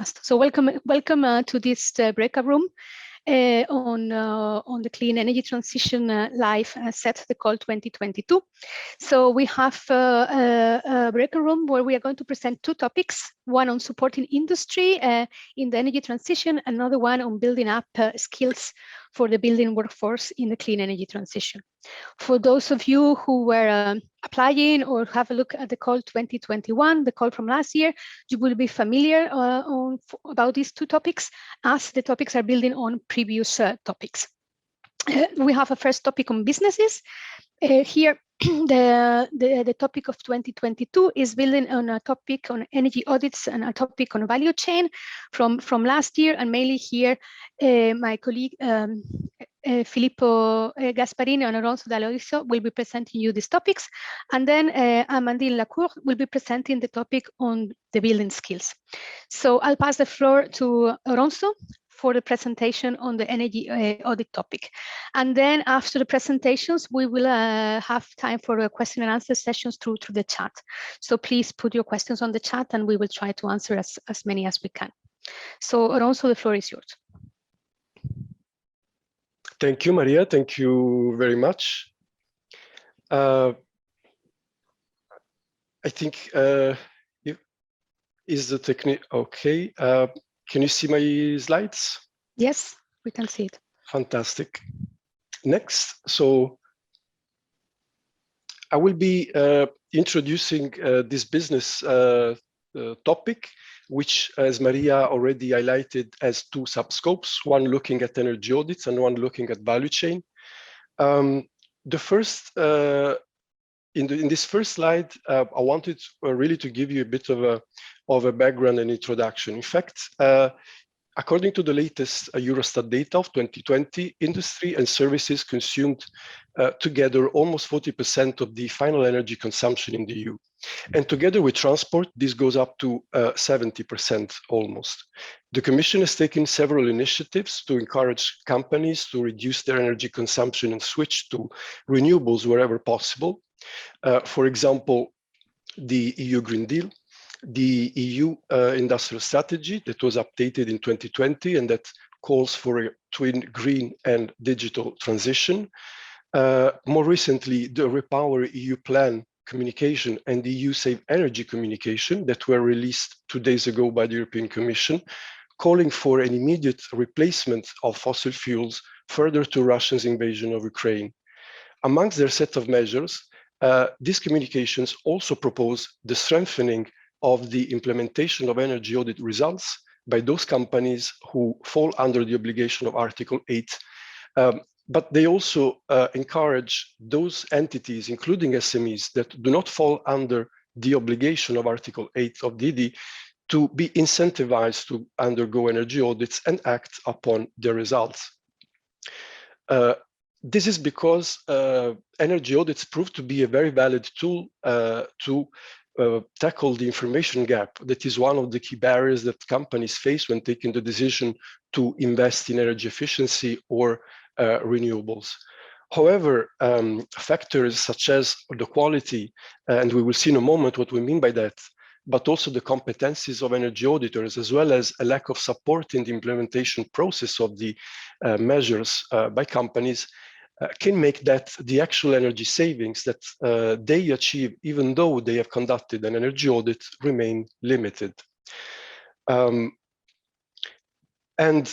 podcast. So welcome to this breakout room on the Clean Energy Transition Live CET Call 2022. So we have a breakout room where we are going to present two topics, one on supporting industry in the energy transition, another one on building up skills for the building workforce in the clean energy transition. For those of you who were applying or have a look at the call 2021, the call from last year, you will be familiar about these two topics, as the topics are building on previous topics. We have a first topic on businesses. Here, the topic of 2022 is building on a topic on energy audits and a topic on value chain from last year, and mainly here my colleague Filippo Gasparin and Oronzo Daloiso will be presenting you these topics, and then Amandine will be presenting the topic on the building skills. So I'll pass the floor to Oronzo for the presentation on the energy audit topic. And then after the presentations, we will have time for a question and answer sessions through the chat. So please put your questions on the chat and we will try to answer as many as we can. So Oronzo, the floor is yours. Thank you, Maria. Thank you very much. I think, is the technique okay? Can you see my slides? Yes, we can see it. Fantastic. Next, so I will be introducing this business topic, which, as Maria already highlighted, has two subscopes, one looking at energy audits and one looking at value chain. The first, in this first slide, I wanted really to give you a bit of a background and introduction. In fact, according to the latest Eurostat data of 2020, industry and services consumed together almost 40% of the final energy consumption in the EU. And together with transport, this goes up to 70% almost. The Commission has taken several initiatives to encourage companies to reduce their energy consumption and switch to renewables wherever possible. For example, the EU Green Deal, the EU Industrial Strategy that was updated in 2020 and that calls for a twin green and digital transition. More recently, the Repower EU Plan communication and the EU Save Energy communication that were released 2 days ago by the European Commission, calling for an immediate replacement of fossil fuels further to Russia's invasion of Ukraine. Amongst their set of measures, these communications also propose the strengthening of the implementation of energy audit results by those companies who fall under the obligation of Article 8. But they also encourage those entities, including SMEs, that do not fall under the obligation of Article 8 of DD to be incentivized to undergo energy audits and act upon their results. This is because energy audits prove to be a very valid tool to tackle the information gap. That is one of the key barriers that companies face when taking the decision to invest in energy efficiency or renewables. However, factors such as the quality, and we will see in a moment what we mean by that, but also the competencies of energy auditors, as well as a lack of support in the implementation process of the measures by companies, can make that the actual energy savings that they achieve, even though they have conducted an energy audit, remain limited. And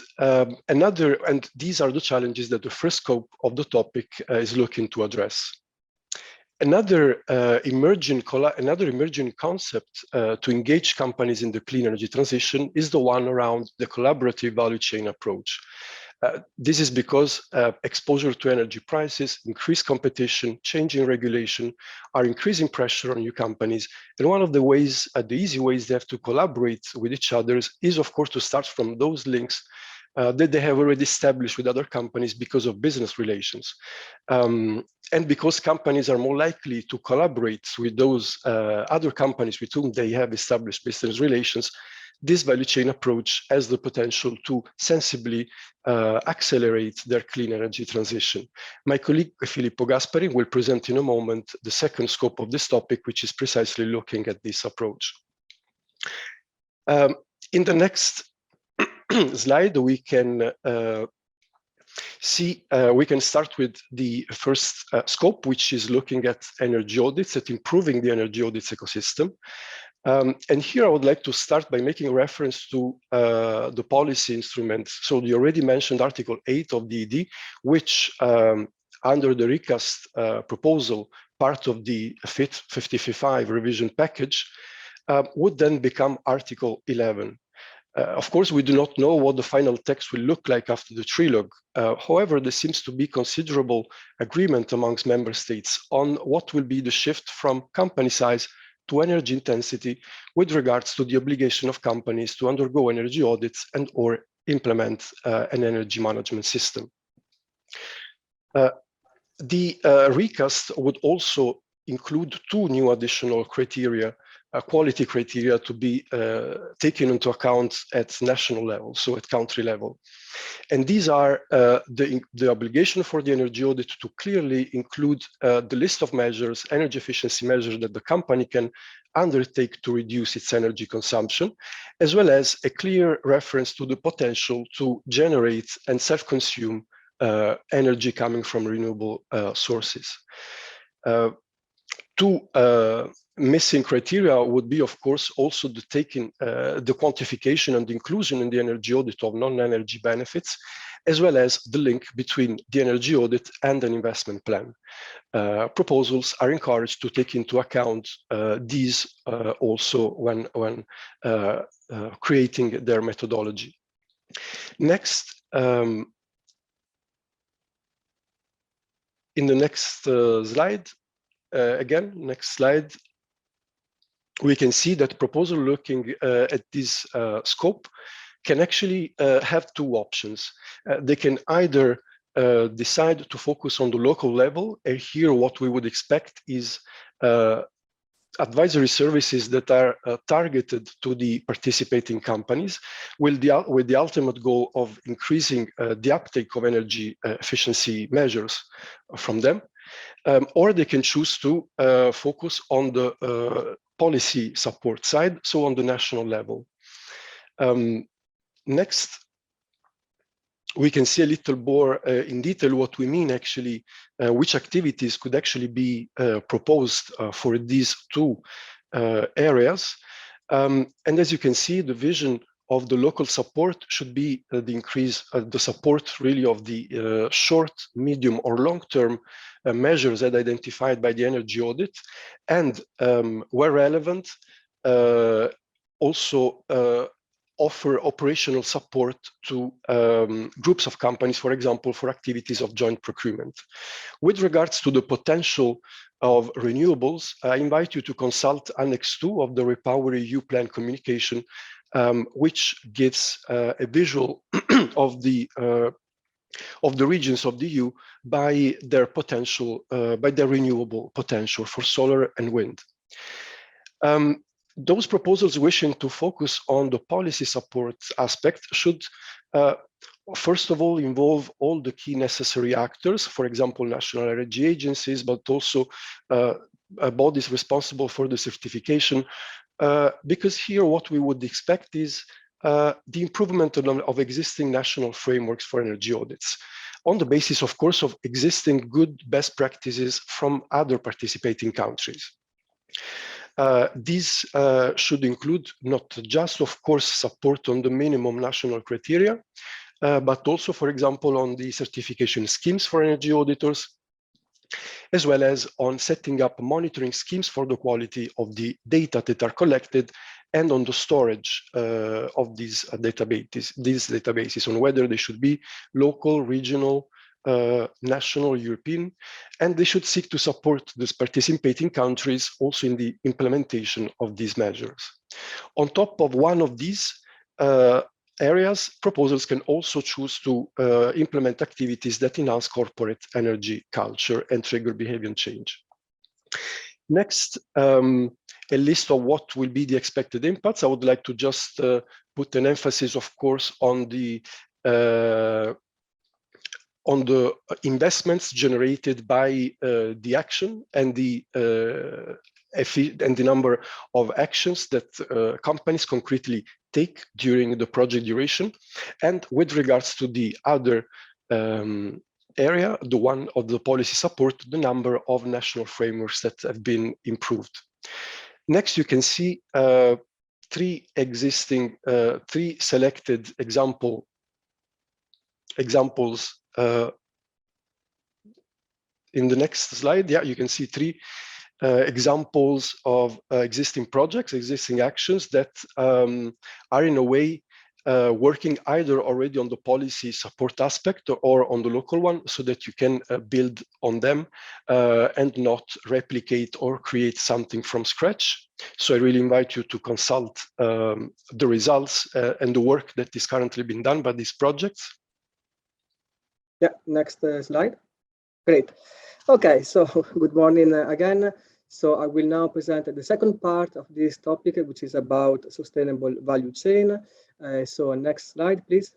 these are the challenges that the first scope of the topic is looking to address. Another emerging concept to engage companies in the clean energy transition is the one around the collaborative value chain approach. This is because exposure to energy prices, increased competition, changing regulation are increasing pressure on new companies. And one of the ways, the easy ways they have to collaborate with each other is, of course, to start from those links that they have already established with other companies because of business relations. And because companies are more likely to collaborate with those other companies with whom they have established business relations, this value chain approach has the potential to sensibly accelerate their clean energy transition. My colleague Filippo Gasparin will present in a moment the second scope of this topic, which is precisely looking at this approach. In the next slide, we can we can start with the first scope, which is looking at energy audits, at improving the energy audits ecosystem. And here I would like to start by making reference to the policy instruments. So the already mentioned Article 8 of the ED, which under the recast proposal, part of the FIT 55 revision package, would then become Article 11. Of course, we do not know what the final text will look like after the trilogue. However, there seems to be considerable agreement amongst member states on what will be the shift from company size to energy intensity with regards to the obligation of companies to undergo energy audits and or implement an energy management system. The recast would also include two new additional criteria, quality criteria to be taken into account at national level, so at country level. And these are the obligation for the energy audit to clearly include the list of measures, energy efficiency measures that the company can undertake to reduce its energy consumption, as well as a clear reference to the potential to generate and self-consume energy coming from renewable sources. Two missing criteria would be, of course, also the quantification and inclusion in the energy audit of non-energy benefits, as well as the link between the energy audit and an investment plan. Proposals are encouraged to take into account these also when creating their methodology. Next, in the next slide, next slide, we can see that proposal looking at this scope can actually have two options. They can either decide to focus on the local level, and here what we would expect is advisory services that are targeted to the participating companies with the ultimate goal of increasing the uptake of energy efficiency measures from them. Or they can choose to focus on the policy support side, so on the national level. Next, we can see a little more in detail what we mean actually, which activities could actually be proposed for these two areas. And as you can see, the vision of the local support should be the increase, the support really of the short, medium or long-term measures that identified by the energy audit, and where relevant, also offer operational support to groups of companies, for example, for activities of joint procurement. With regards to the potential of renewables, I invite you to consult Annex 2 of the Repower EU Plan communication, which gives a visual of the regions of the EU by their potential, by their renewable potential for solar and wind. Those proposals wishing to focus on the policy support aspect should, first of all, involve all the key necessary actors, for example, national energy agencies, but also bodies responsible for the certification, because here what we would expect is the improvement of existing national frameworks for energy audits, on the basis, of course, of existing good best practices from other participating countries. These should include not just, of course, support on the minimum national criteria, but also, for example, on the certification schemes for energy auditors, as well as on setting up monitoring schemes for the quality of the data that are collected and on the storage of these databases, on whether they should be local, regional, national, European, and they should seek to support these participating countries also in the implementation of these measures. On top of one of these areas, proposals can also choose to implement activities that enhance corporate energy culture and trigger behavior change. Next, a list of what will be the expected impacts. I would like to just put an emphasis, of course, on the investments generated by the action and the number of actions that companies concretely take during the project duration. And with regards to the other area, the one of the policy support, the number of national frameworks that have been improved. Next, you can see three selected examples in the next slide. Yeah, you can see three examples of existing projects, existing actions that are in a way working either already on the policy support aspect or on the local one, so that you can build on them and not replicate or create something from scratch. So I really invite you to consult the results and the work that is currently being done by these projects. Yeah, next slide. Great. Okay, so good morning again. So I will now present the second part of this topic, which is about sustainable value chain. So next slide, please.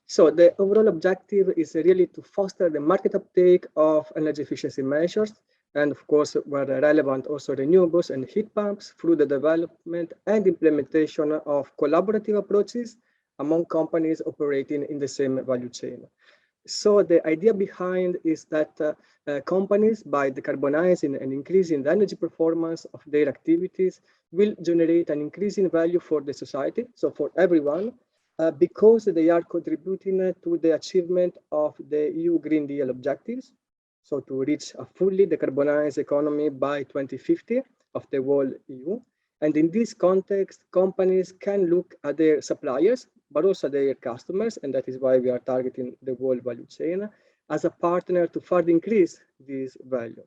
So the overall objective is really to foster the market uptake of energy efficiency measures, and of course, where relevant, also renewables and heat pumps, through the development and implementation of collaborative approaches among companies operating in the same value chain. So the idea behind is that companies, by decarbonizing and increasing the energy performance of their activities, will generate an increasing value for the society, so for everyone, because they are contributing to the achievement of the EU Green Deal objectives, so to reach a fully decarbonized economy by 2050 of the whole EU. And in this context, companies can look at their suppliers, but also their customers, and that is why we are targeting the whole value chain, as a partner to further increase this value.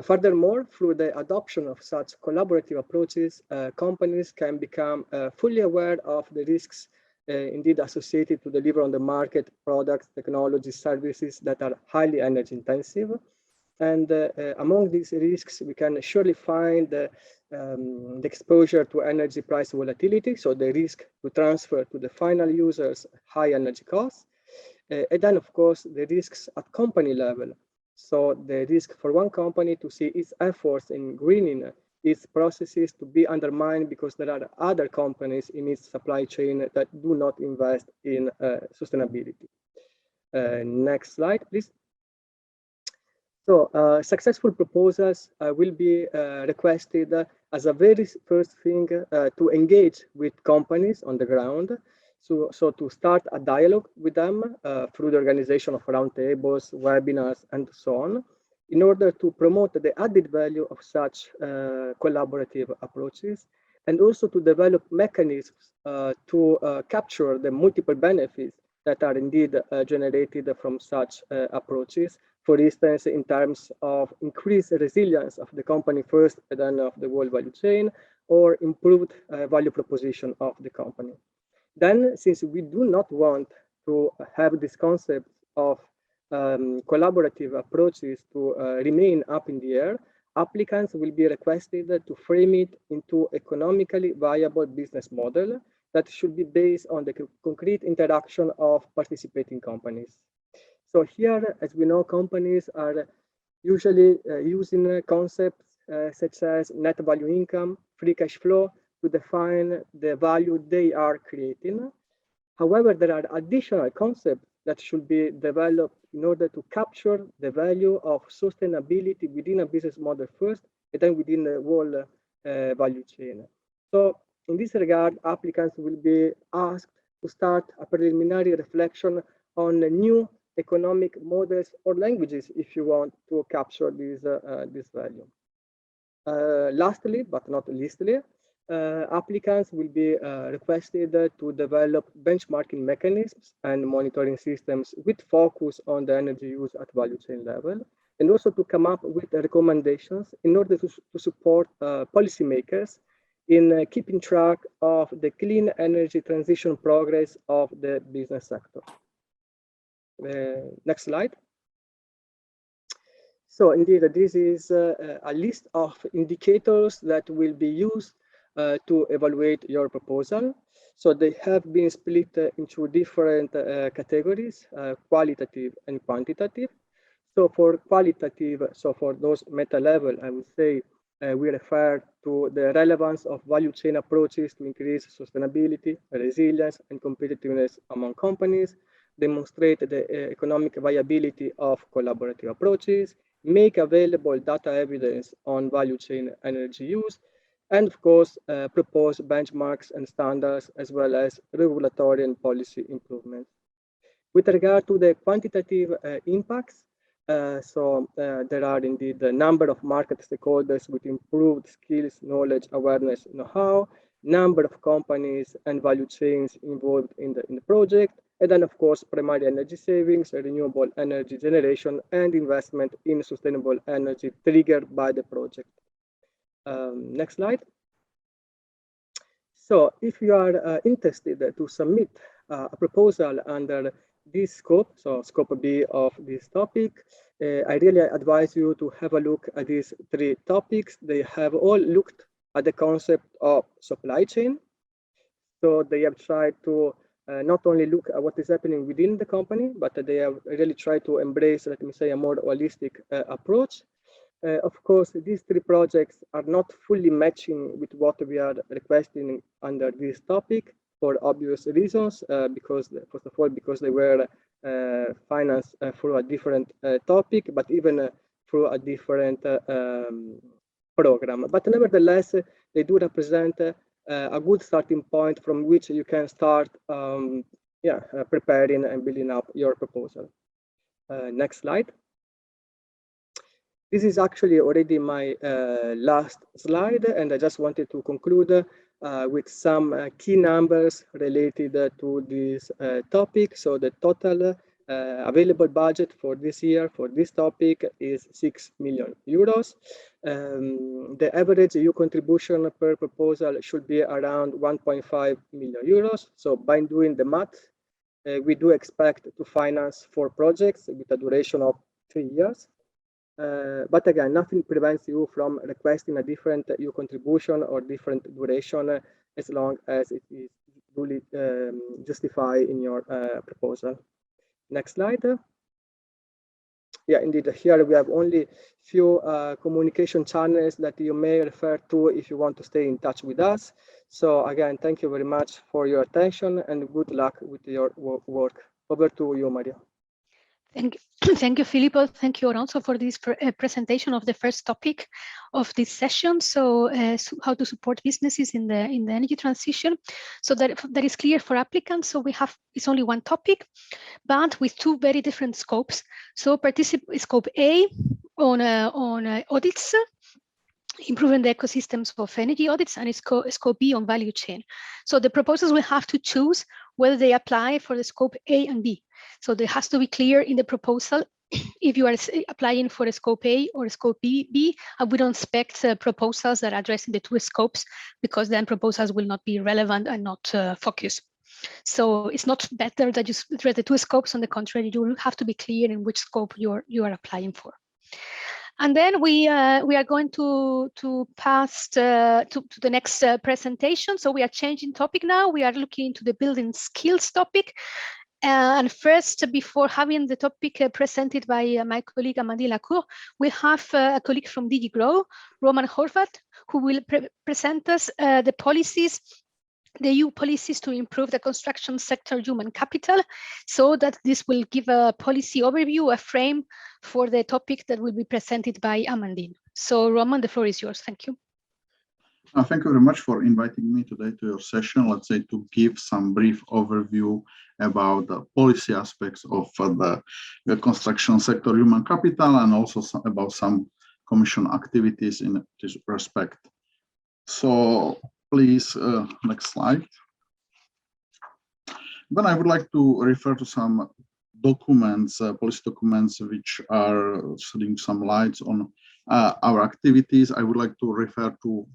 Furthermore, through the adoption of such collaborative approaches, companies can become fully aware of the risks indeed associated to deliver on the market products, technologies, services that are highly energy intensive. And among these risks, we can surely find the exposure to energy price volatility, so the risk to transfer to the final users high energy costs, and then of course the risks at company level. So the risk for one company to see its efforts in greening its processes to be undermined because there are other companies in its supply chain that do not invest in sustainability. Next slide, please. So successful proposals will be requested as a very first thing to engage with companies on the ground. So to start a dialogue with them through the organization of roundtables, webinars, and so on, in order to promote the added value of such collaborative approaches, and also to develop mechanisms to capture the multiple benefits that are indeed generated from such approaches. For instance, in terms of increased resilience of the company first, and then of the whole value chain, or improved value proposition of the company. Then, since we do not want to have this concept of collaborative approaches to remain up in the air, applicants will be requested to frame it into economically viable business model that should be based on the concrete interaction of participating companies. So here, as we know, companies are usually using concepts such as net value income, free cash flow to define the value they are creating. However, there are additional concepts that should be developed in order to capture the value of sustainability within a business model first, and then within the whole value chain. So in this regard, applicants will be asked to start a preliminary reflection on new economic models or languages if you want to capture this value. Lastly, but not leastly, applicants will be requested to develop benchmarking mechanisms and monitoring systems with focus on the energy use at value chain level, and also to come up with recommendations in order to support policymakers in keeping track of the clean energy transition progress of the business sector. Next slide. So indeed, this is a list of indicators that will be used to evaluate your proposal. So they have been split into different categories, qualitative and quantitative. So for qualitative, so for those meta level, I would say we refer to the relevance of value chain approaches to increase sustainability, resilience, and competitiveness among companies, demonstrate the economic viability of collaborative approaches, make available data evidence on value chain energy use, and of course, propose benchmarks and standards as well as regulatory and policy improvements. With regard to the quantitative impacts, there are indeed a number of market stakeholders with improved skills, knowledge, awareness, know-how, number of companies and value chains involved in the project, and then of course primary energy savings, renewable energy generation, and investment in sustainable energy triggered by the project. Next slide. So if you are interested to submit a proposal under this scope, so scope B of this topic, I really advise you to have a look at these three topics. They have all looked at the concept of supply chain. So they have tried to not only look at what is happening within the company, but they have really tried to embrace, let me say, a more holistic approach. Of course, these three projects are not fully matching with what we are requesting under this topic for obvious reasons, because first of all, because they were financed through a different topic, but even through a different program. But nevertheless, they do represent a good starting point from which you can start preparing and building up your proposal. Next slide. This is actually already my last slide, and I just wanted to conclude with some key numbers related to this topic. So the total available budget for this year for this topic is 6 million euros. The average EU contribution per proposal should be around 1.5 million euros. So by doing the math, we do expect to finance 4 projects with a duration of 3 years. But again, nothing prevents you from requesting a different EU contribution or different duration as long as it is duly justified in your proposal. Next slide. Yeah, indeed, here we have only few communication channels that you may refer to if you want to stay in touch with us. So again, thank you very much for your attention and good luck with your work. Over to you, Maria. Thank you, Filippo. Thank you, Oronzo, for this presentation of the first topic of this session. So, how to support businesses in the energy transition. So that is clear for applicants. So it's only one topic, but with 2 very different scopes. So scope A on audits, improving the ecosystems of energy audits, and scope B on value chain. So the proposals will have to choose whether they apply for the scope A and B. So there has to be clear in the proposal if you are applying for a scope A or a scope B, and we don't expect proposals that are addressing the 2 scopes, because then proposals will not be relevant and not focused. So it's not better that you address the 2 scopes. On the contrary, you will have to be clear in which scope you are applying for. And then we are going to pass to the next presentation. So we are changing topic now. We are looking into the building skills topic. And first, before having the topic presented by my colleague Amandine Lacour, we have a colleague from DG Grow, Roman Horvath, who will present us the policies, the EU policies to improve the construction sector human capital, so that this will give a policy overview, a frame for the topic that will be presented by Amandine. So Roman, the floor is yours. Thank you. Thank you very much for inviting me today to your session, let's say, to give some brief overview about the policy aspects of the construction sector human capital, and also about some Commission activities in this respect. So please, next slide. Then I would like to refer to some documents, policy documents, which are shedding some lights on our activities. I would like to refer to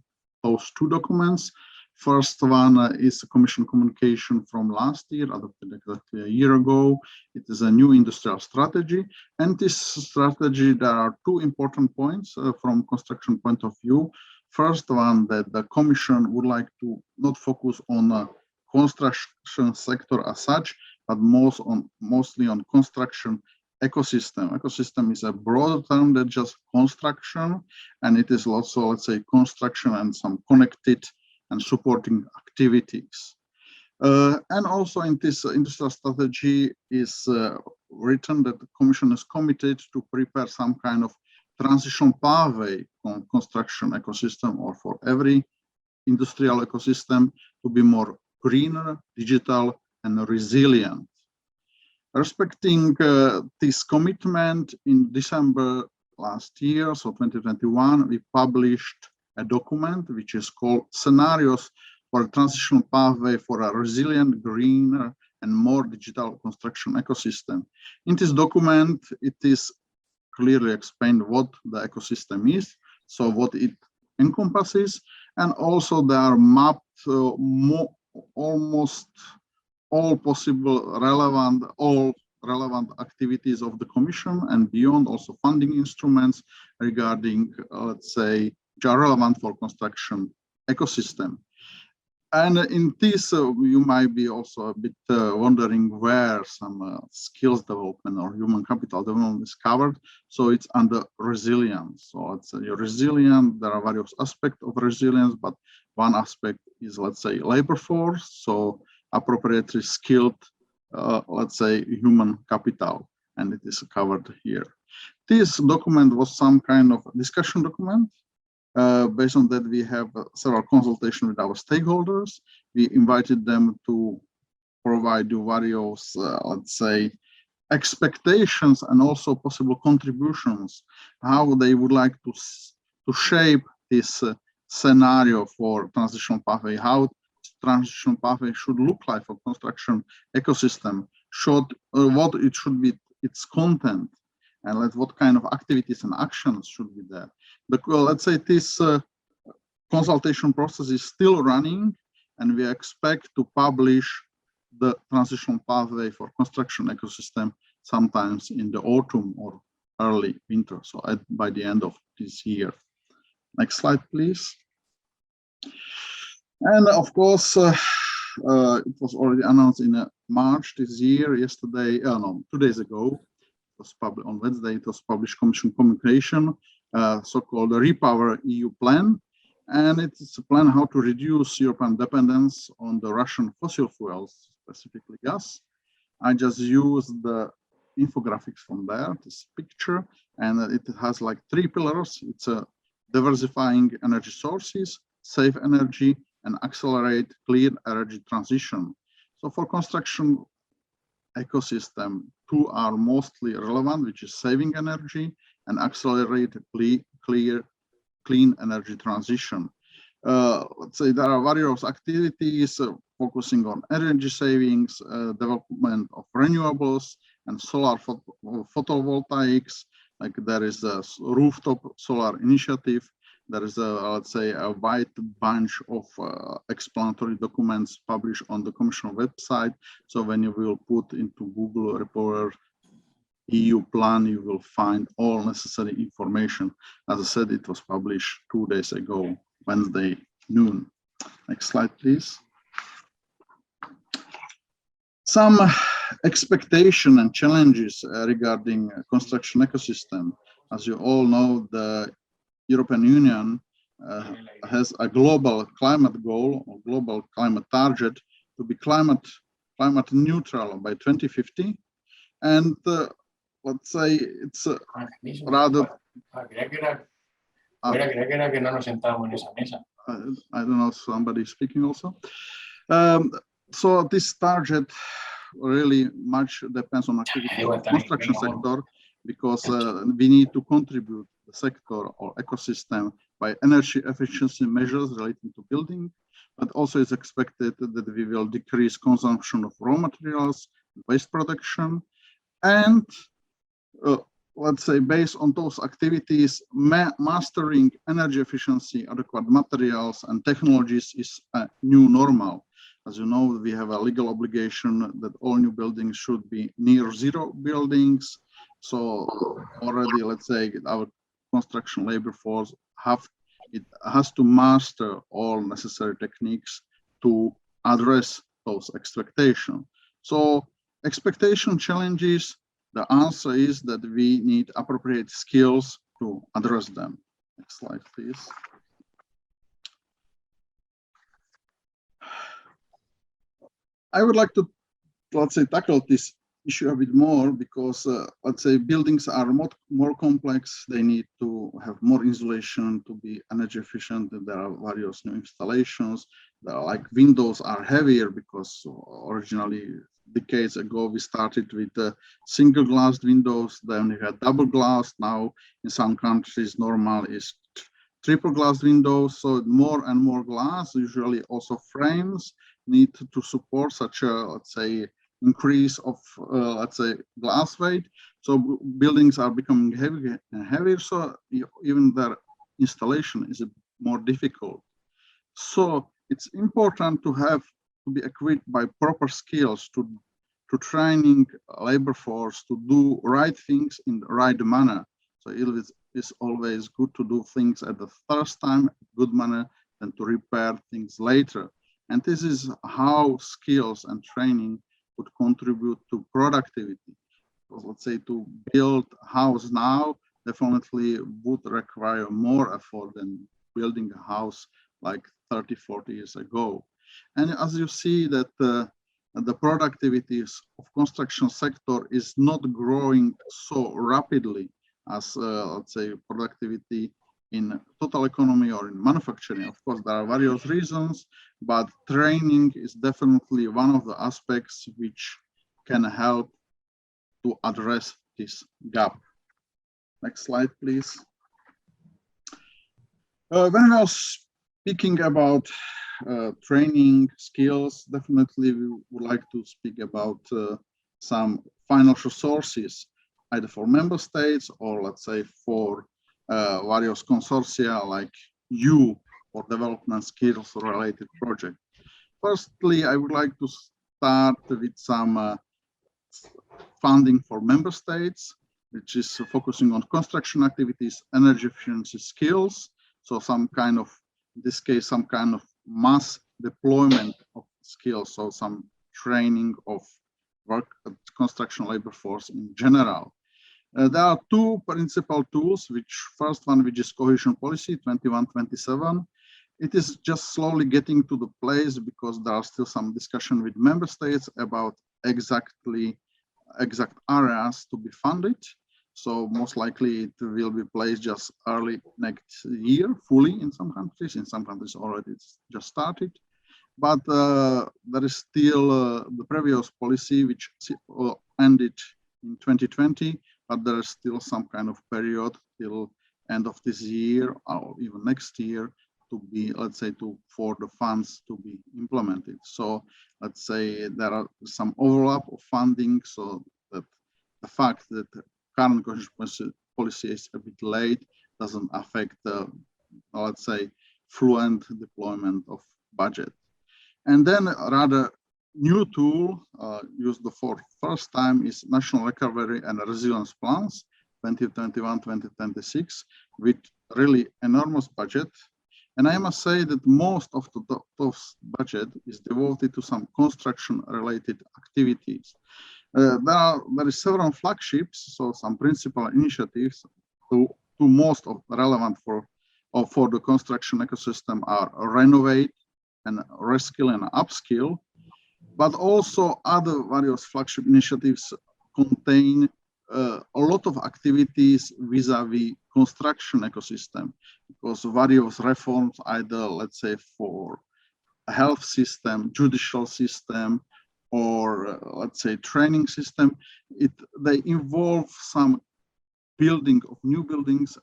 those 2 documents. First one is a Commission communication from last year, adopted exactly a year ago. It is a new industrial strategy. And this strategy, there are 2 important points from construction point of view. First one, that the Commission would like to not focus on the construction sector as such, but mostly on construction ecosystem. Ecosystem is a broader term than just construction, and it is also, let's say, construction and some connected and supporting activities. And also in this industrial strategy is written that the Commission is committed to prepare some kind of transition pathway on construction ecosystem, or for every industrial ecosystem, to be more greener, digital, and resilient. Respecting this commitment, in December last year, so 2021, we published a document which is called Scenarios for a Transition Pathway for a Resilient, Greener, and More Digital Construction Ecosystem. In this document, it is clearly explained what the ecosystem is, so what it encompasses, and also there are mapped almost all possible relevant activities of the Commission and beyond, also funding instruments regarding, let's say, which are relevant for construction ecosystem. And in this, you might be also a bit wondering where some skills development or human capital development is covered. So it's under resilience. So it's resilient. There are various aspects of resilience, but one aspect is, let's say, labor force. So appropriately skilled, let's say, human capital, and it is covered here. This document was some kind of discussion document. Based on that, we have several consultations with our stakeholders. We invited them to provide you various, let's say, expectations and also possible contributions, how they would like to shape this scenario for transition pathway, how transition pathway should look like for construction ecosystem, what it should be, its content, and what kind of activities and actions should be there. But let's say this consultation process is still running, and we expect to publish the transition pathway for construction ecosystem sometimes in the autumn or early winter, so by the end of this year. Next slide, please. And of course, it was already announced in March this year, yesterday, no, 2 days ago, it was published on Wednesday, it was published Commission communication, so-called Repower EU plan. And it's a plan how to reduce European dependence on the Russian fossil fuels, specifically gas. I just used the infographics from there, this picture, and it has like 3 pillars. It's diversifying energy sources, save energy, and accelerate clean energy transition. So for construction ecosystem, 2 are mostly relevant, which is saving energy and accelerate clean energy transition. Let's say there are various activities focusing on energy savings, development of renewables and solar photovoltaics. Like there is a rooftop solar initiative. There is let's say, a wide bunch of explanatory documents published on the Commission website. So when you will put into Google Repower EU plan, you will find all necessary information. As I said, it was published 2 days ago, Wednesday noon. Next slide, please. Some expectation and challenges regarding construction ecosystem. As you all know, the European Union has a global climate goal or global climate target to be climate neutral by 2050. And let's say it's rather... I don't know, somebody speaking also. So this target really much depends on activity of the construction sector, because we need to contribute the sector or ecosystem by energy efficiency measures relating to building, but also it's expected that we will decrease consumption of raw materials, waste production, and let's say based on those activities, mastering energy efficiency, adequate materials and technologies is a new normal. As you know, we have a legal obligation that all new buildings should be near zero buildings. So already, let's say, our construction labor force has to master all necessary techniques to address those expectations. So expectation challenges, The answer is that we need appropriate skills to address them. Next slide, please. I would like to, let's say, tackle this issue a bit more because, let's say, buildings are more complex. They need to have more insulation to be energy efficient. There are various new installations. There are, like, windows are heavier because originally, decades ago, we started with single glass windows. Then we had double glass. Now, in some countries, normal is triple glass windows. So more and more glass, usually also frames, need to support such a, let's say, increase of, let's say, glass weight. So buildings are becoming heavier and heavier, so even their installation is more difficult. So it's important to be equipped by proper skills to training labor force to do right things in the right manner. So it is always good to do things at the first time, good manner, than to repair things later. And this is how skills and training would contribute to productivity. So let's say to build a house now definitely would require more effort than building a house like 30, 40 years ago. And as you see that the productivity of construction sector is not growing so rapidly as, let's say, productivity in total economy or in manufacturing. Of course, there are various reasons, but training is definitely one of the aspects which can help to address this gap. Next slide, please. When I was speaking about training skills, definitely we would like to speak about some financial sources, either for member states or, let's say, for various consortia like you for development skills related project. Firstly, I would like to start with some funding for member states, which is focusing on construction activities, energy efficiency skills. So some kind of, in this case, some kind of mass deployment of skills. So some training of construction labor force in general. There are two principal tools, first one, which is cohesion policy 21-27. It is just slowly getting to the place because there are still some discussion with member states about exact areas to be funded. So most likely it will be placed just early next year, fully in some countries. In some countries already it's just started. But there is still the previous policy which ended in 2020, but there is still some kind of period till end of this year or even next year to be, let's say, for the funds to be implemented. So let's say there are some overlap of funding, so that the fact that the current cohesion policy is a bit late doesn't affect the, let's say, fluent deployment of budget. And then rather new tool used for first time is National Recovery and Resilience Plans 2021-2026 with really enormous budget. And I must say that most of those budget is devoted to some construction related activities. There is several flagships, so some principal initiatives to most of relevant for the construction ecosystem are renovate and reskill and upskill, but also other various flagship initiatives contain a lot of activities vis-a-vis construction ecosystem, because various reforms, either, let's say, for a health system, judicial system, or let's say training system, they involve some building of new buildings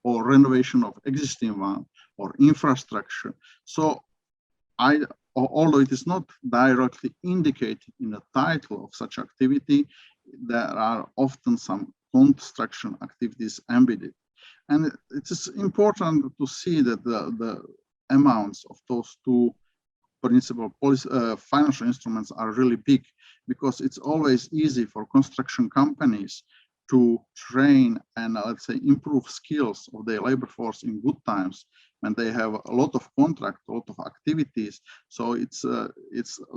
or renovation of existing one or infrastructure. So although it is not directly indicated in the title of such activity, there are often some construction activities embedded. And it is important to see that the amounts of those two principal financial instruments are really big, because it's always easy for construction companies to train and, let's say, improve skills of their labor force in good times when they have a lot of contract, a lot of activities. So it's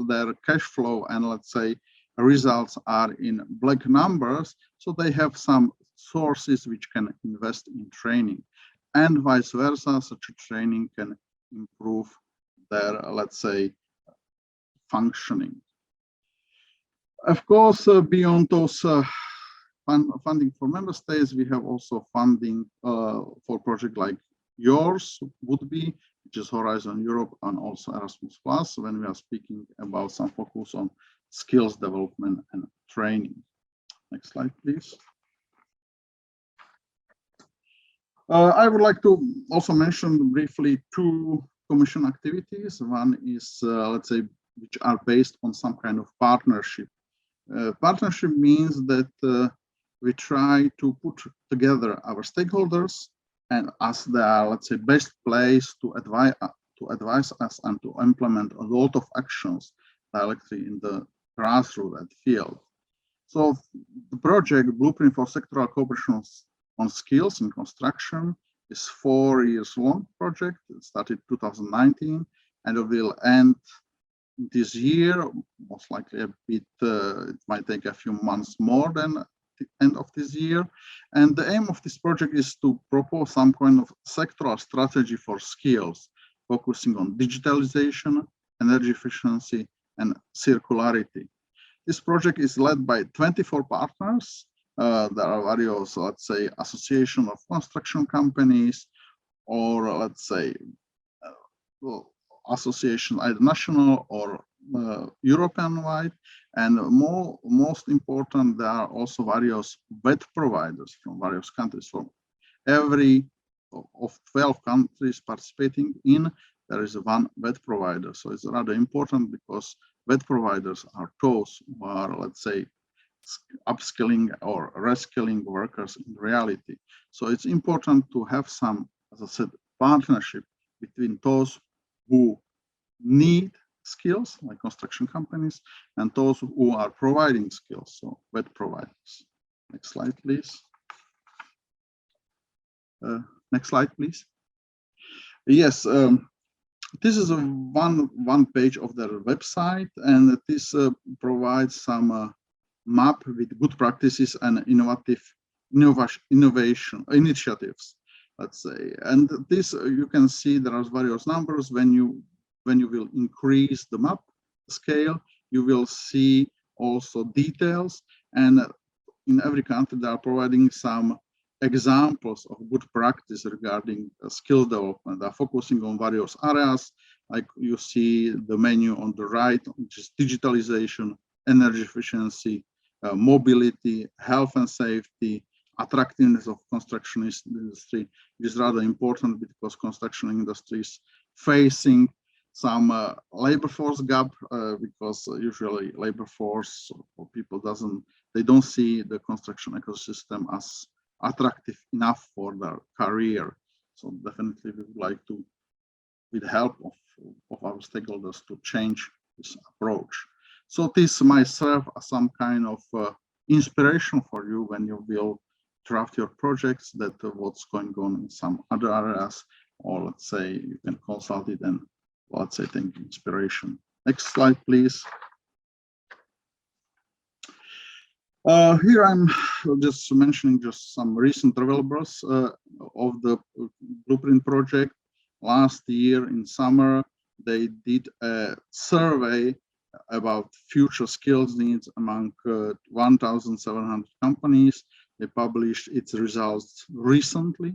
their cash flow and, let's say, results are in black numbers, so they have some sources which can invest in training, and vice versa. Such a training can improve their, let's say, functioning. Of course, beyond those funding for member states, we have also funding for projects like yours would be, which is Horizon Europe, and also Erasmus Plus, when we are speaking about some focus on skills development and training. Next slide, please. I would like to also mention briefly two Commission activities. One is, let's say, which are based on some kind of partnership. Partnership means that we try to put together our stakeholders, and as they are, let's say, best place to advise us and to implement a lot of actions directly in the grassroots field. So the project Blueprint for Sectoral Cooperation on Skills in Construction is 4 years long project. It started 2019 and it will end this year, most likely a bit, it might take a few months more than the end of this year. And the aim of this project is to propose some kind of sectoral strategy for skills, focusing on digitalization, energy efficiency, and circularity. This project is led by 24 partners. There are various, let's say, association of construction companies, or let's say, association either national or European-wide, and most important, there are also various VET providers from various countries. From every of 12 countries participating in, there is one VET provider. So it's rather important because VET providers are those who are, let's say, upskilling or reskilling workers in reality. So it's important to have some, as I said, partnership between those who need skills, like construction companies, and those who are providing skills, so VET providers. Next slide, please. Next slide, please. Yes, this is one page of their website, and this provides some map with good practices and innovation initiatives, let's say. And this you can see there are various numbers. When you will increase the map scale, you will see also details, and in every country they are providing some examples of good practice regarding skill development. They are focusing on various areas, like you see the menu on the right, which is digitalization, energy efficiency, mobility, health and safety, attractiveness of construction industry. It is rather important because construction industry is facing some labor force gap, because usually labor force or people don't see the construction ecosystem as attractive enough for their career. So definitely we would like to, with the help of our stakeholders, to change this approach. So this might serve as some kind of inspiration for you when you will draft your projects, that what's going on in some other areas, or let's say you can consult it and let's say take inspiration. Next slide, please. Here I'm just mentioning just some recent developers of the Blueprint project. Last year in summer, they did a survey about future skills needs among 1,700 companies. They published its results recently,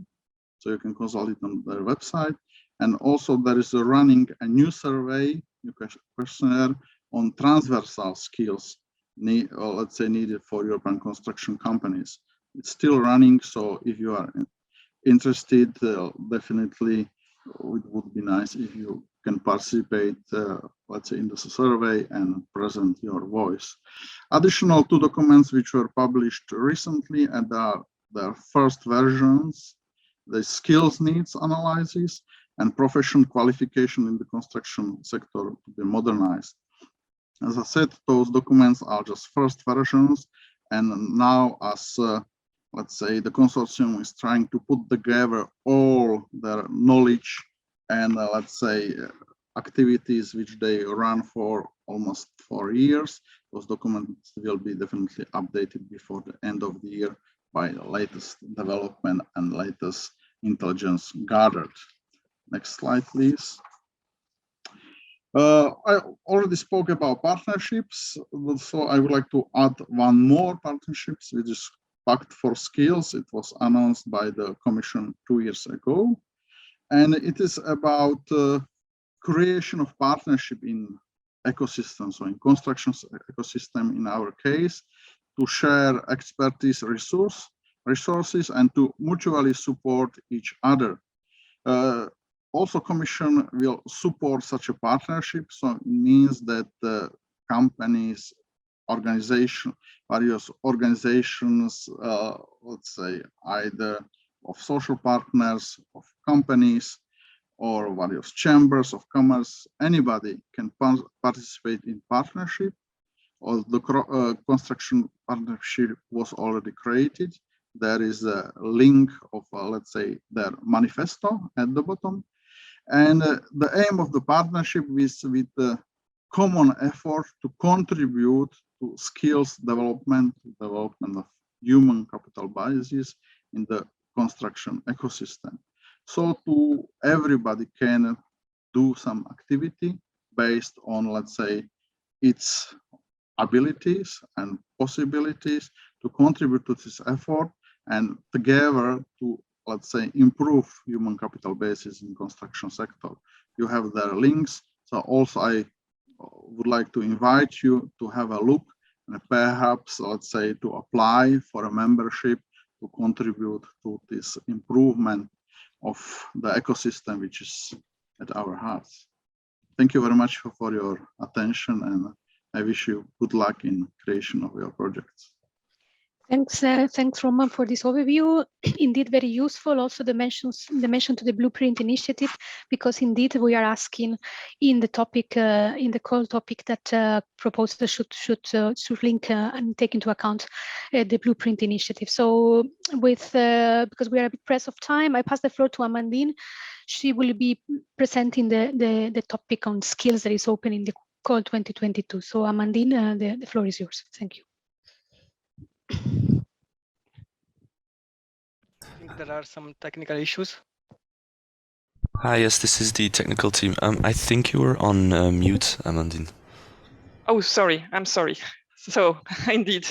so you can consult it on their website. And also there is running a new survey, new questionnaire on transversal skills, let's say needed for European construction companies. It's still running, so if you are interested, definitely it would be nice if you can participate, let's say, in the survey and present your voice. Additional two documents which were published recently, and their first versions, the skills needs analysis and profession qualification in the construction sector to be modernized. As I said, those documents are just first versions, and now as let's say the consortium is trying to put together all their knowledge and let's say activities which they run for almost 4 years. Those documents will be definitely updated before the end of the year by the latest development and latest intelligence gathered. Next slide, please. I already spoke about partnerships, so I would like to add one more partnership, which is Pact for Skills. It was announced by the Commission 2 years ago, and it is about creation of partnership in ecosystems, so in construction ecosystem in our case, to share expertise resources and to mutually support each other. Also, Commission will support such a partnership, so it means that companies, various organizations, let's say either of social partners, of companies, or various chambers of commerce, anybody can participate in partnership, or the construction partnership was already created. There is a link of, let's say, their manifesto at the bottom. And the aim of the partnership is with the common effort to contribute to skills development of human capital bases in the construction ecosystem. So everybody can do some activity based on, let's say, its abilities and possibilities to contribute to this effort and together to, let's say, improve human capital bases in construction sector. You have their links. So also I would like to invite you to have a look and perhaps, let's say, to apply for a membership to contribute to this improvement of the ecosystem which is at our hearts. Thank you very much for your attention, and I wish you good luck in creation of your projects. Thanks, Roman, for this overview. Indeed, very useful. Also, the mention to the Blueprint Initiative, because indeed we are asking in the topic, in the call topic, that proposals should link and take into account the Blueprint Initiative. So, because we are a bit pressed of time, I pass the floor to Amandine. She will be presenting the topic on skills that is open in the call 2022. So, Amandine, the floor is yours. Thank you. I think there are some technical issues. Hi, yes, this is the technical team. I think you were on mute, Amandine. Oh, sorry, I'm sorry. So indeed.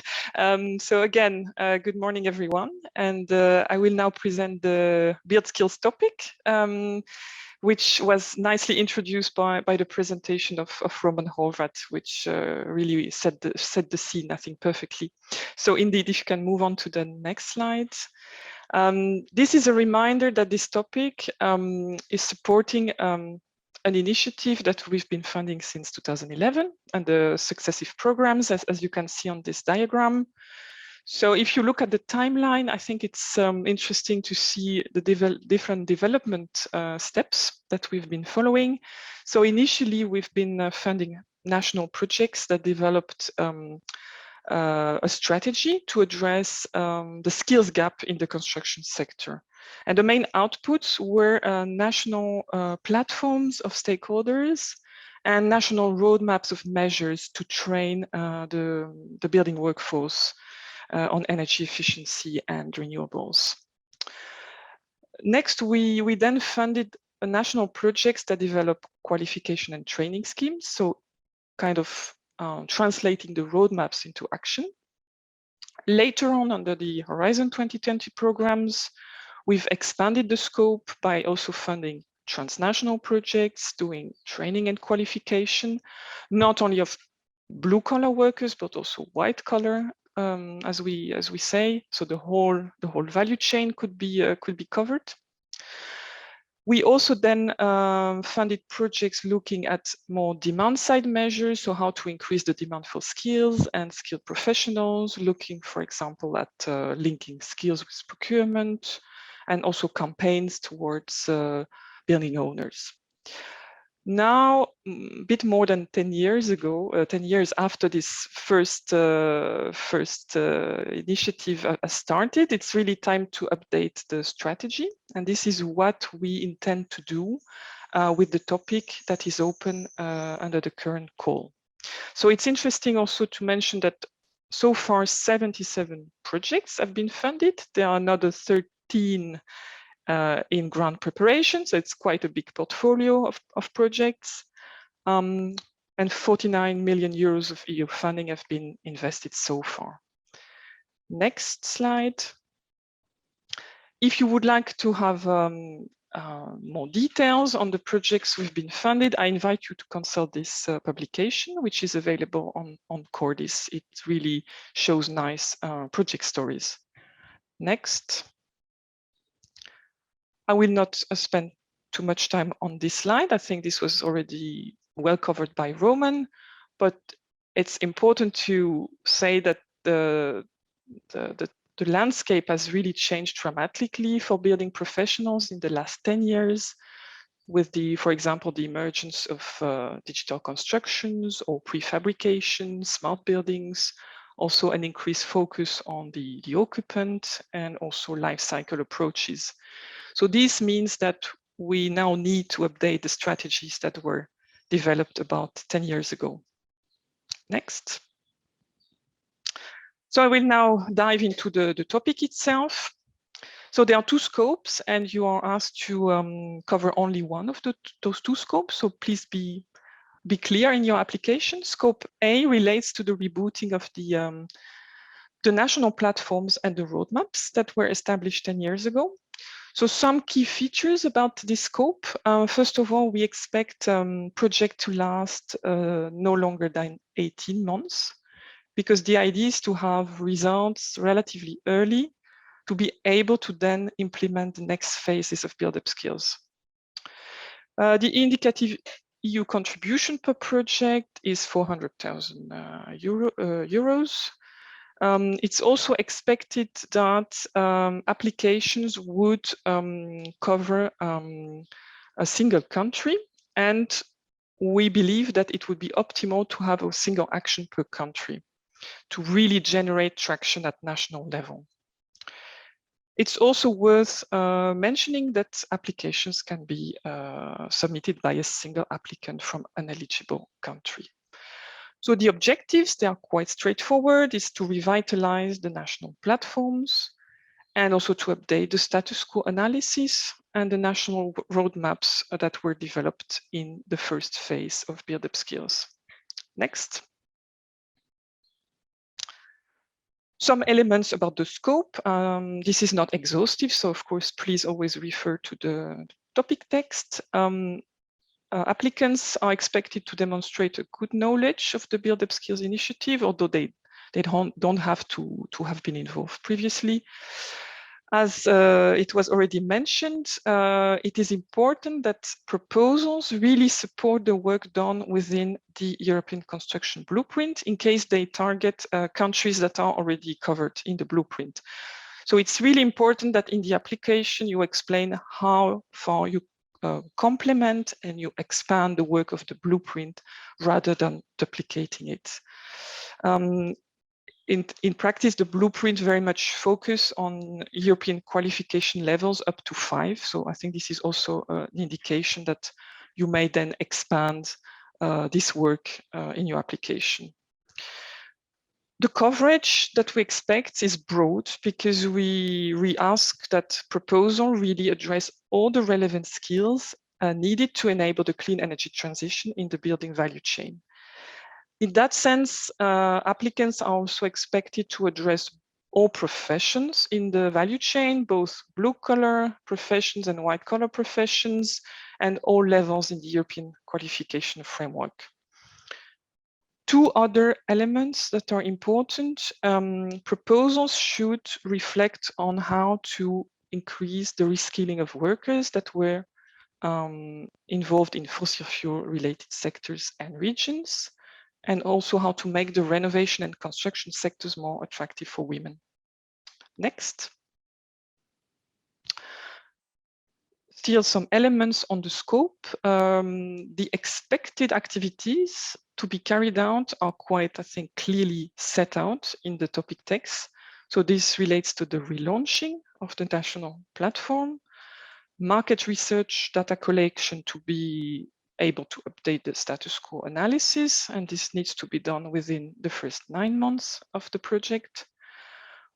So again, good morning, everyone. And I will now present the build skills topic, which was nicely introduced by the presentation of Roman Horvath, which really set the scene, I think, perfectly. So indeed, if you can move on to the next slide. This is a reminder that this topic is supporting an initiative that we've been funding since 2011 and the successive programs, as you can see on this diagram. So if you look at the timeline, I think it's interesting to see the different development steps that we've been following. So initially, we've been funding national projects that developed a strategy to address the skills gap in the construction sector. And the main outputs were national platforms of stakeholders and national roadmaps of measures to train the building workforce on energy efficiency and renewables. Next, we then funded national projects that develop qualification and training schemes, so kind of translating the roadmaps into action. Later on, under the Horizon 2020 programs, we've expanded the scope by also funding transnational projects, doing training and qualification, not only of blue-collar workers, but also white-collar, as we say. So the whole value chain could be covered. We also then funded projects looking at more demand-side measures, so how to increase the demand for skills and skilled professionals, looking, for example, at linking skills with procurement, and also campaigns towards building owners. Now, a bit more than 10 years ago, 10 years after this first initiative started, it's really time to update the strategy. And this is what we intend to do with the topic that is open under the current call. So it's interesting also to mention that so far 77 projects have been funded. There are another 13 in grant preparation, so it's quite a big portfolio of projects. And 49 million euros of EU funding have been invested so far. Next slide. If you would like to have more details on the projects we've been funded, I invite you to consult this publication, which is available on Cordis. It really shows nice project stories. Next. I will not spend too much time on this slide. I think this was already well covered by Roman, but it's important to say that the landscape has really changed dramatically for building professionals in the last 10 years with for example, the emergence of digital constructions or prefabrication, smart buildings, also an increased focus on the occupant and also life cycle approaches. So this means that we now need to update the strategies that were developed about 10 years ago. Next. So I will now dive into the topic itself. So there are two scopes and you are asked to cover only one of those two scopes. So please be clear in your application. Scope A relates to the rebooting of the national platforms and the roadmaps that were established 10 years ago. So some key features about this scope. First of all, we expect project to last no longer than 18 months, because the idea is to have results relatively early to be able to then implement the next phases of build-up skills. The indicative EU contribution per project is 400,000 euros. It's also expected that applications would cover a single country, and we believe that it would be optimal to have a single action per country to really generate traction at national level. It's also worth mentioning that applications can be submitted by a single applicant from an eligible country. So the objectives, they are quite straightforward, is to revitalize the national platforms and also to update the status quo analysis and the national roadmaps that were developed in the first phase of build-up skills. Next. Some elements about the scope. This is not exhaustive, so of course, please always refer to the topic text. Applicants are expected to demonstrate a good knowledge of the Build-up Skills initiative, although they don't have to have been involved previously. As it was already mentioned, it is important that proposals really support the work done within the European Construction Blueprint in case they target countries that are already covered in the blueprint. So it's really important that in the application you explain how far you complement and you expand the work of the blueprint rather than duplicating it. In practice, the blueprint very much focus on European qualification levels up to 5. So I think this is also an indication that you may then expand this work in your application. The coverage that we expect is broad because we ask that proposal really address all the relevant skills needed to enable the clean energy transition in the building value chain. In that sense, applicants are also expected to address all professions in the value chain, both blue-collar professions and white-collar professions, and all levels in the European qualification framework. Two other elements that are important. Proposals should reflect on how to increase the reskilling of workers that were involved in fossil fuel-related sectors and regions, and also how to make the renovation and construction sectors more attractive for women. Next. Still some elements on the scope. The expected activities to be carried out are quite, I think, clearly set out in the topic text. So this relates to the relaunching of the national platform, market research, data collection to be able to update the status quo analysis, and this needs to be done within the first 9 months of the project.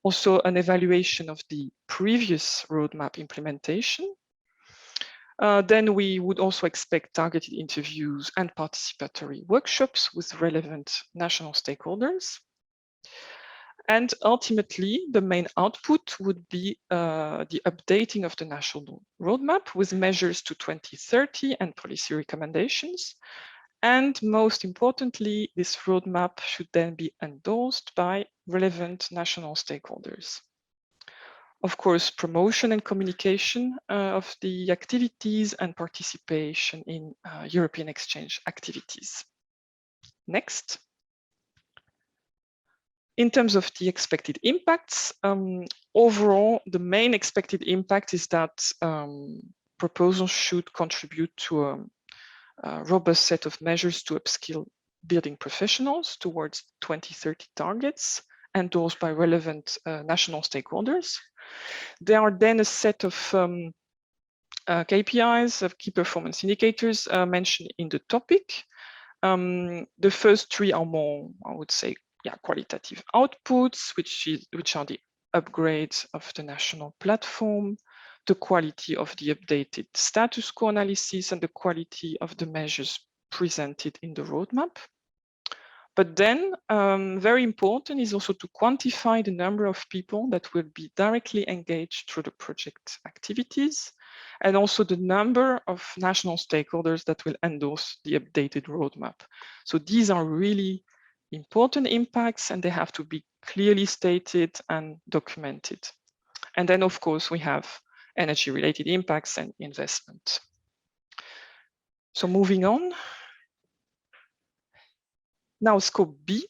Also, an evaluation of the previous roadmap implementation. Then we would also expect targeted interviews and participatory workshops with relevant national stakeholders. And ultimately, the main output would be the updating of the national roadmap with measures to 2030 and policy recommendations. And most importantly, this roadmap should then be endorsed by relevant national stakeholders. Of course, promotion and communication of the activities and participation in European exchange activities. Next. In terms of the expected impacts, overall, the main expected impact is that proposals should contribute to a robust set of measures to upskill building professionals towards 2030 targets endorsed by relevant national stakeholders. There are then a set of KPIs, of key performance indicators mentioned in the topic. The first 3 are more, I would say, qualitative outputs, which are the upgrades of the national platform, the quality of the updated status quo analysis, and the quality of the measures presented in the roadmap. But then, very important is also to quantify the number of people that will be directly engaged through the project activities, and also the number of national stakeholders that will endorse the updated roadmap. So these are really important impacts, and they have to be clearly stated and documented. And then, of course, we have energy-related impacts and investment. So moving on. Now, Scope B.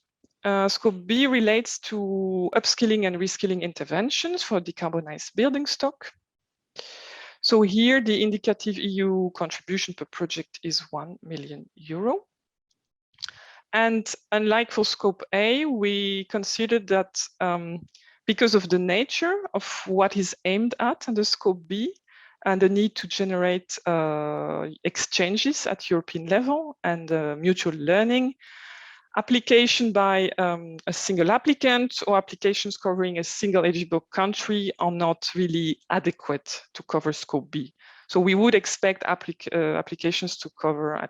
Scope B relates to upskilling and reskilling interventions for decarbonized building stock. So here, the indicative EU contribution per project is €1 million. And unlike for Scope A, we considered that because of the nature of what is aimed at under Scope B and the need to generate exchanges at European level and mutual learning, application by a single applicant or applications covering a single eligible country are not really adequate to cover Scope B. So we would expect applications to cover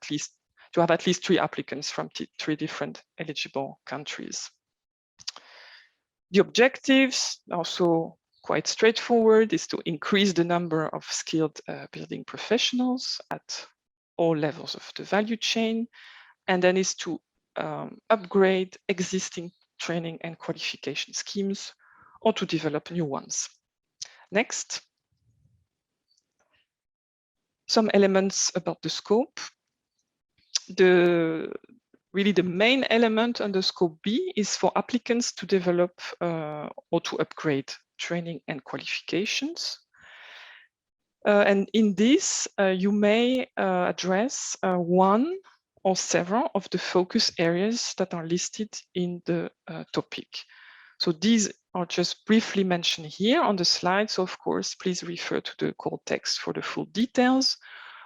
to have at least 3 applicants from 3 different eligible countries. The objectives, also quite straightforward, is to increase the number of skilled building professionals at all levels of the value chain, and then is to upgrade existing training and qualification schemes or to develop new ones. Next. Some elements about the scope. Really the main element under Scope B is for applicants to develop or to upgrade training and qualifications. And in this, you may address one or several of the focus areas that are listed in the topic. So these are just briefly mentioned here on the slide. So of course, please refer to the core text for the full details.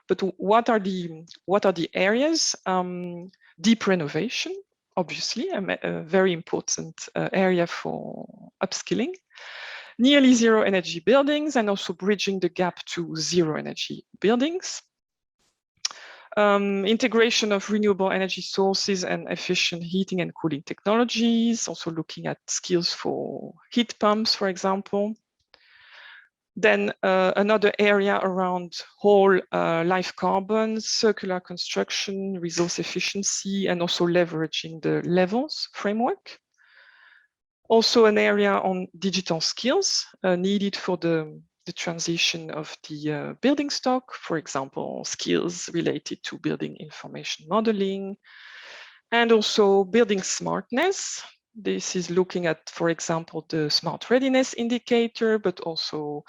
But what are the areas? Deep renovation, obviously, a very important area for upskilling. Nearly zero energy buildings, and also bridging the gap to zero energy buildings. Integration of renewable energy sources and efficient heating and cooling technologies, also looking at skills for heat pumps, for example. Then another area around whole life carbon, circular construction, resource efficiency, and also leveraging the levels framework. Also an area on digital skills needed for the transition of the building stock, for example, skills related to building information modeling, and also building smartness. This is looking at, for example, the smart readiness indicator, but also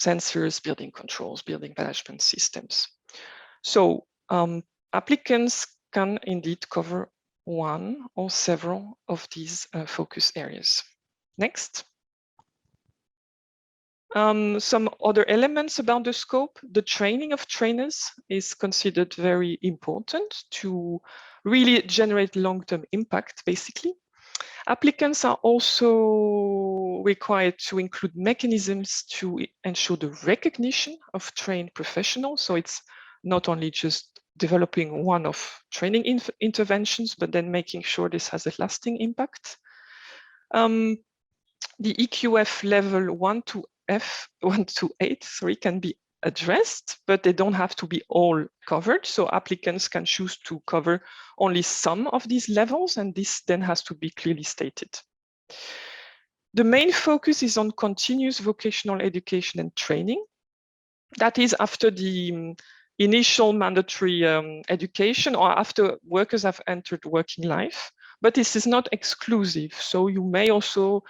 sensors, building controls, building management systems. So applicants can indeed cover one or several of these focus areas. Next. Some other elements about the scope: the training of trainers is considered very important to really generate long-term impact, basically. Applicants are also required to include mechanisms to ensure the recognition of trained professionals. So it's not only just developing one-off training interventions, but then making sure this has a lasting impact. The EQF level 1 to 8, can be addressed, but they don't have to be all covered. So applicants can choose to cover only some of these levels, and this then has to be clearly stated. The main focus is on continuous vocational education and training. That is after the initial mandatory education or after workers have entered working life, but this is not exclusive. So you may also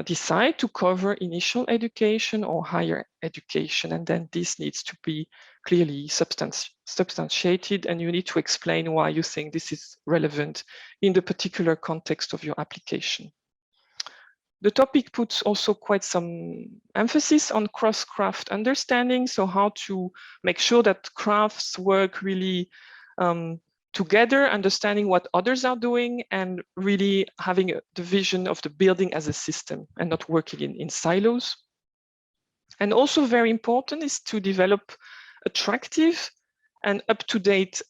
decide to cover initial education or higher education, and then this needs to be clearly substantiated, and you need to explain why you think this is relevant in the particular context of your application. The topic puts also quite some emphasis on cross-craft understanding, so how to make sure that crafts work really together, understanding what others are doing, and really having the vision of the building as a system and not working in silos. And also very important is to develop attractive and up-to-date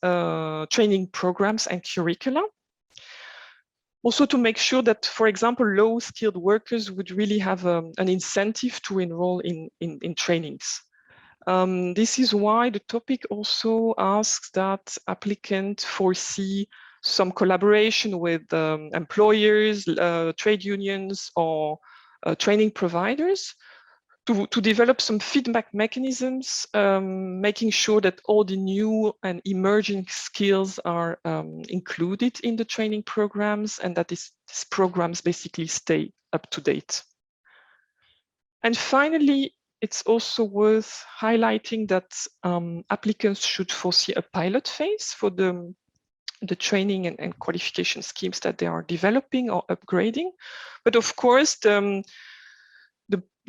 training programs and curricula. Also to make sure that, for example, low-skilled workers would really have an incentive to enroll in trainings. This is why the topic also asks that applicants foresee some collaboration with employers, trade unions, or training providers to develop some feedback mechanisms, making sure that all the new and emerging skills are included in the training programs, and that these programs basically stay up to date. And finally, it's also worth highlighting that applicants should foresee a pilot phase for the training and qualification schemes that they are developing or upgrading. But of course,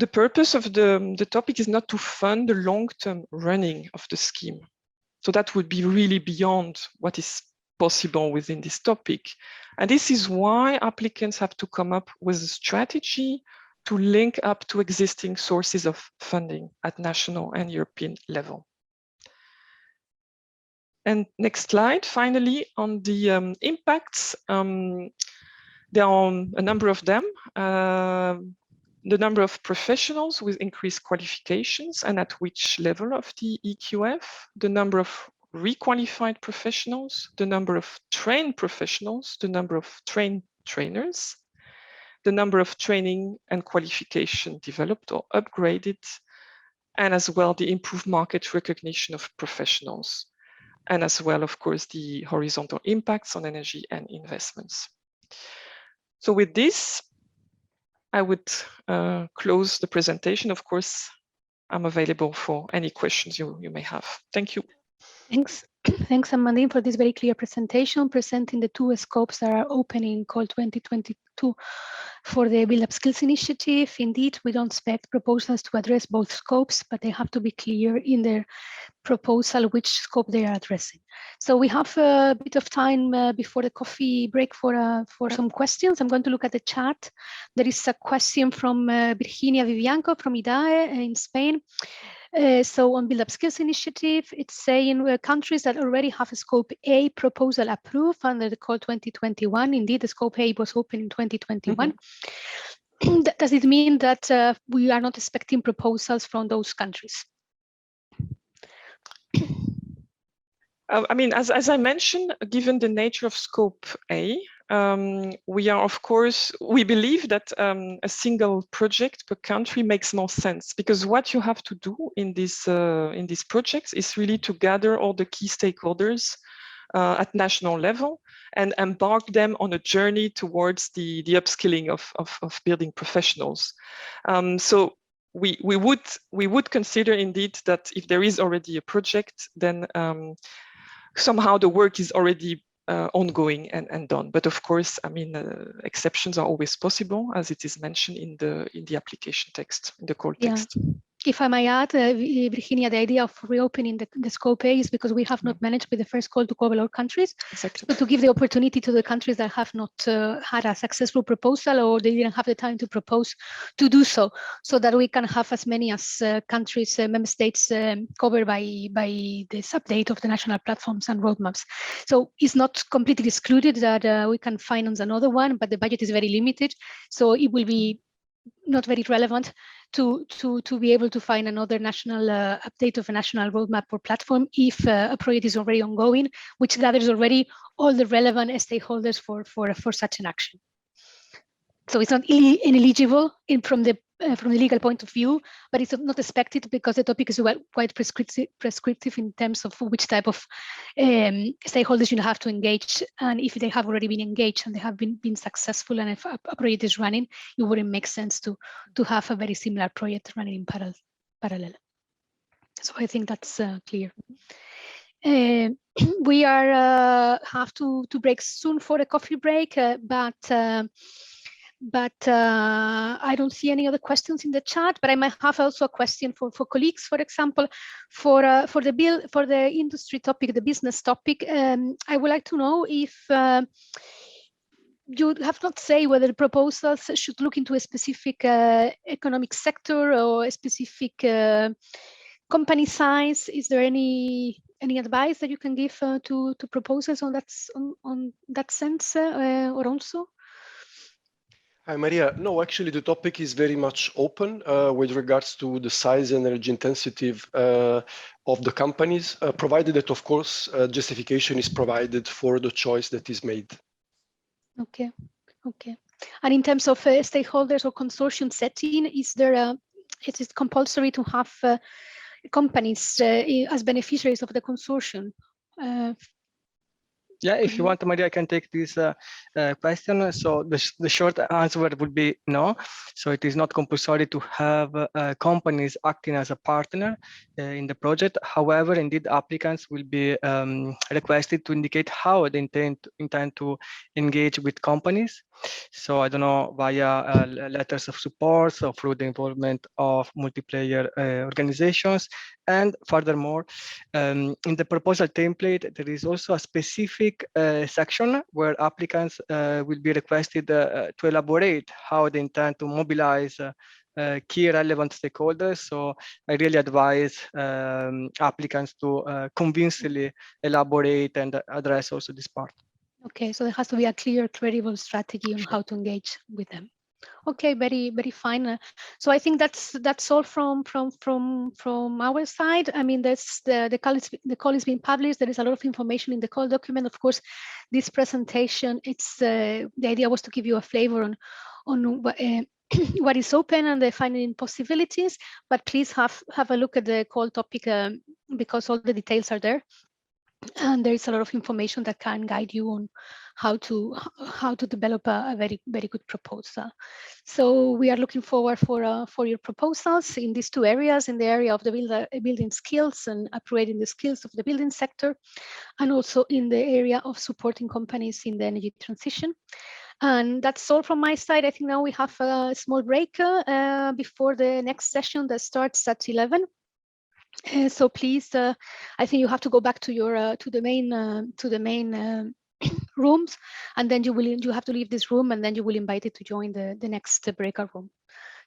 the purpose of the topic is not to fund the long-term running of the scheme. So that would be really beyond what is possible within this topic. And this is why applicants have to come up with a strategy to link up to existing sources of funding at national and European level. And next slide, finally, on the impacts, there are a number of them. The number of professionals with increased qualifications and at which level of the EQF, the number of requalified professionals, the number of trained professionals, the number of trained trainers, the number of training and qualification developed or upgraded, and as well the improved market recognition of professionals, and as well, of course, the horizontal impacts on energy and investments. So with this, I would close the presentation. Of course, I'm available for any questions you may have. Thank you. Thanks. Thanks, Amandine, for this very clear presentation, presenting the two scopes that are open in Call 2022 for the Build Up Skills initiative. Indeed, we don't expect proposals to address both scopes, but they have to be clear in their proposal which scope they are addressing. So we have a bit of time before the coffee break for some questions. I'm going to look at the chat. There is a question from Virginia Vivianco from IDAE in Spain. So on Build Up Skills initiative, it's saying countries that already have a Scope A proposal approved under the Call 2021. Indeed, the Scope A was open in 2021. Mm-hmm. Does it mean that we are not expecting proposals from those countries? I mean, as I mentioned, given the nature of Scope A, we are, of course, we believe that a single project per country makes more sense, because what you have to do in these projects is really to gather all the key stakeholders at national level and embark them on a journey towards the upskilling of building professionals. So we would consider indeed that if there is already a project, then somehow the work is already ongoing and done. But of course, I mean, exceptions are always possible, as it is mentioned in the application text, in the call text. If I may add, Virginia, the idea of reopening the scope A is because we have not managed with the first call to cover all countries, exactly. but to give the opportunity to the countries that have not had a successful proposal or they didn't have the time to propose to do so, so that we can have as many as countries, member states covered by this update of the national platforms and roadmaps. So it's not completely excluded that we can finance another one, but the budget is very limited, so it will be not very relevant to be able to find another national update of a national roadmap or platform if a project is already ongoing, which gathers already all the relevant stakeholders for such an action. So it's not ineligible from the legal point of view, but it's not expected because the topic is quite prescriptive in terms of which type of stakeholders you have to engage, and if they have already been engaged and they have been successful, and if a project is running, it wouldn't make sense to have a very similar project running in parallel. So I think that's clear. We are have to break soon for a coffee break, but I don't see any other questions in the chat. But I might have also a question for colleagues, for example, for the industry topic, the business topic. I would like to know if you have not say whether the proposals should look into a specific economic sector or a specific company size. Is there any advice that you can give to proposals on that sense, Oronzo? Hi, Maria. No, actually, the topic is very much open with regards to the size and energy intensity of the companies, provided that, of course, justification is provided for the choice that is made. Okay. And in terms of stakeholders or consortium setting, is it compulsory to have companies as beneficiaries of the consortium? Yeah, if you want, Maria, I can take this question. So the short answer would be no. So it is not compulsory to have companies acting as a partner in the project. However, indeed, applicants will be requested to indicate how they intend to engage with companies. So I don't know, via letters of support, or through the involvement of multiplayer organizations. And furthermore, in the proposal template, there is also a specific section where applicants will be requested to elaborate how they intend to mobilize key relevant stakeholders. So I really advise applicants to convincingly elaborate and address also this part. Okay, so there has to be a clear, credible strategy on how to engage with them. Okay, very fine. So I think that's all from our side. I mean, the call is being published. There is a lot of information in the call document. Of course, this presentation, the idea was to give you a flavor on what is open and the finding possibilities. But please have a look at the call topic because all the details are there. And there is a lot of information that can guide you on how to develop a very good proposal. So we are looking forward for your proposals in these two areas, in the area of the building skills and upgrading the skills of the building sector, and also in the area of supporting companies in the energy transition. And that's all from my side. I think now we have a small break before the next session that starts at 11. So please, I think you have to go back to your to the main rooms, and then you have to leave this room, and then you will be invited to join the next breakout room.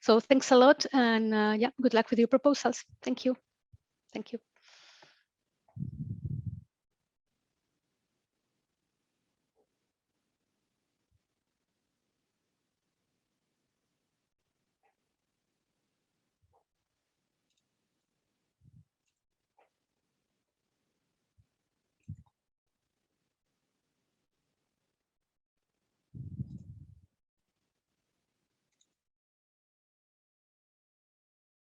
So thanks a lot, and yeah, good luck with your proposals. Thank you.